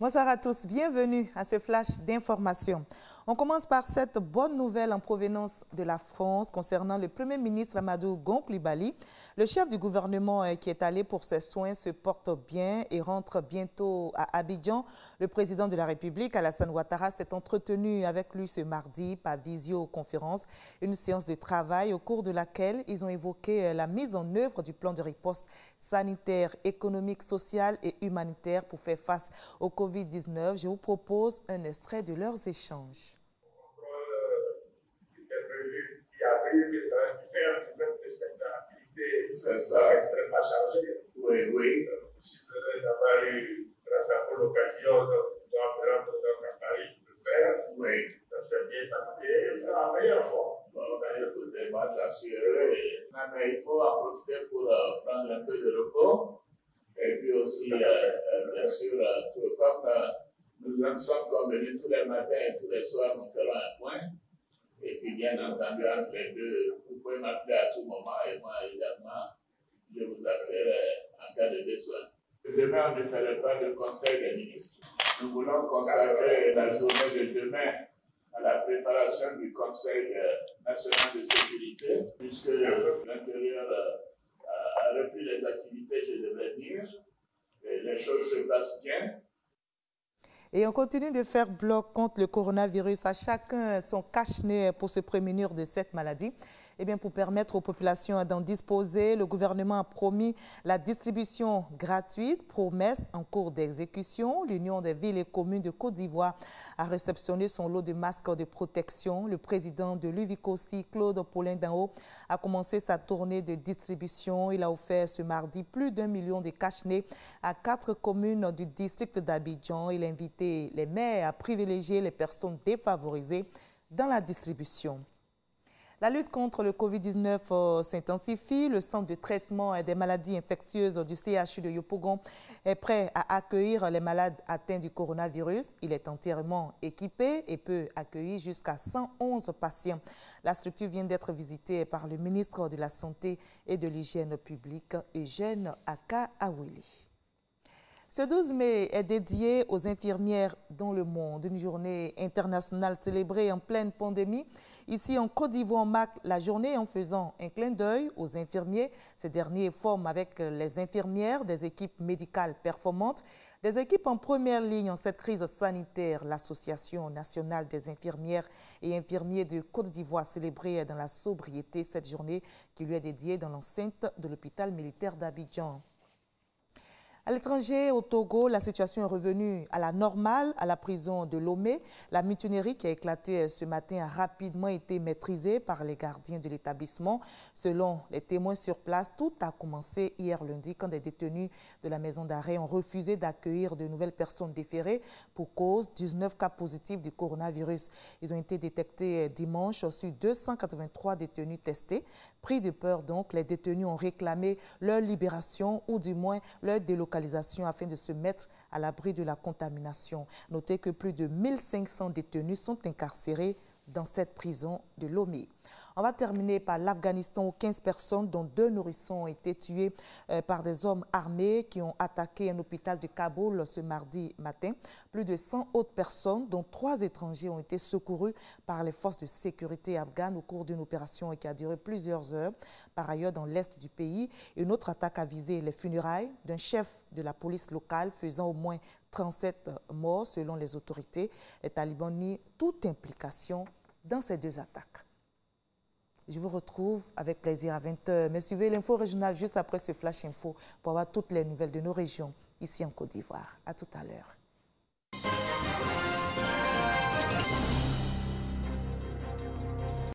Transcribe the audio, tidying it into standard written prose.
Bonsoir à tous, bienvenue à ce flash d'information. On commence par cette bonne nouvelle en provenance de la France concernant le Premier ministre Amadou Gon Coulibaly. Le chef du gouvernement qui est allé pour ses soins se porte bien et rentre bientôt à Abidjan. Le président de la République, Alassane Ouattara, s'est entretenu avec lui ce mardi par visioconférence. Une séance de travail au cours de laquelle ils ont évoqué la mise en œuvre du plan de riposte sanitaire, économique, social et humanitaire pour faire face au Covid-19. Je vous propose un extrait de leurs échanges. C'est ça. Extrêmement chargé. Oui, oui. Si vous avez d'avoir eu, grâce à l'occasion de rentrer dans Paris pour le faire, oui. Ça s'est bien passé, c'est la meilleure fois. Bon, écoutez, moi, j'en suis heureux. Mais il faut en profiter pour prendre un peu de repos. Et puis aussi, bien sûr, comme nous sommes convenus tous les matins et tous les soirs, nous ferons un point. Et puis, bien entendu, entre les deux, vous pouvez m'appeler à tout moment et moi, également, je vous appellerai en cas de besoin. Demain, on ne ferait pas de conseil des ministres. Nous voulons consacrer la journée de demain à la préparation du Conseil national de sécurité, puisque l'intérieur a repris les activités, je devrais dire, et les choses se passent bien. Et on continue de faire bloc contre le coronavirus. À chacun son cache-nez pour se prémunir de cette maladie. Eh bien, pour permettre aux populations d'en disposer, le gouvernement a promis la distribution gratuite, promesse en cours d'exécution. L'Union des villes et communes de Côte d'Ivoire a réceptionné son lot de masques de protection. Le président de l'UVICOSI, Claude Paulin-Danho, a commencé sa tournée de distribution. Il a offert ce mardi plus d'1 million de cache-nez à 4 communes du district d'Abidjan. Il a invité les maires à privilégier les personnes défavorisées dans la distribution. La lutte contre le Covid-19 s'intensifie. Le centre de traitement des maladies infectieuses du CHU de Yopougon est prêt à accueillir les malades atteints du coronavirus. Il est entièrement équipé et peut accueillir jusqu'à 111 patients. La structure vient d'être visitée par le ministre de la Santé et de l'Hygiène publique, Eugène Aka-Awili. Ce 12 mai est dédié aux infirmières dans le monde, une journée internationale célébrée en pleine pandémie. Ici, en Côte d'Ivoire, on marque la journée en faisant un clin d'œil aux infirmiers. Ces derniers forment avec les infirmières des équipes médicales performantes, des équipes en première ligne en cette crise sanitaire. L'Association nationale des infirmières et infirmiers de Côte d'Ivoire célébrait dans la sobriété cette journée qui lui est dédiée dans l'enceinte de l'hôpital militaire d'Abidjan. À l'étranger, au Togo, la situation est revenue à la normale à la prison de Lomé. La mutinerie qui a éclaté ce matin a rapidement été maîtrisée par les gardiens de l'établissement. Selon les témoins sur place, tout a commencé hier lundi quand des détenus de la maison d'arrêt ont refusé d'accueillir de nouvelles personnes déférées pour cause 19 cas positifs du coronavirus. Ils ont été détectés dimanche sur 283 détenus testés. Pris de peur donc, les détenus ont réclamé leur libération ou du moins leur délocalisation afin de se mettre à l'abri de la contamination. Notez que plus de 1500 détenus sont incarcérés dans cette prison de Lomé. On va terminer par l'Afghanistan où 15 personnes, dont 2 nourrissons, ont été tués par des hommes armés qui ont attaqué un hôpital de Kaboul ce mardi matin. Plus de 100 autres personnes, dont 3 étrangers, ont été secourus par les forces de sécurité afghanes au cours d'une opération qui a duré plusieurs heures. Par ailleurs, dans l'est du pays, une autre attaque a visé les funérailles d'un chef de la police locale, faisant au moins 37 morts selon les autorités. Les talibans nient toute implication dans ces 2 attaques. Je vous retrouve avec plaisir à 20 h. Mais suivez l'info régionale juste après ce Flash Info pour avoir toutes les nouvelles de nos régions ici en Côte d'Ivoire. À tout à l'heure.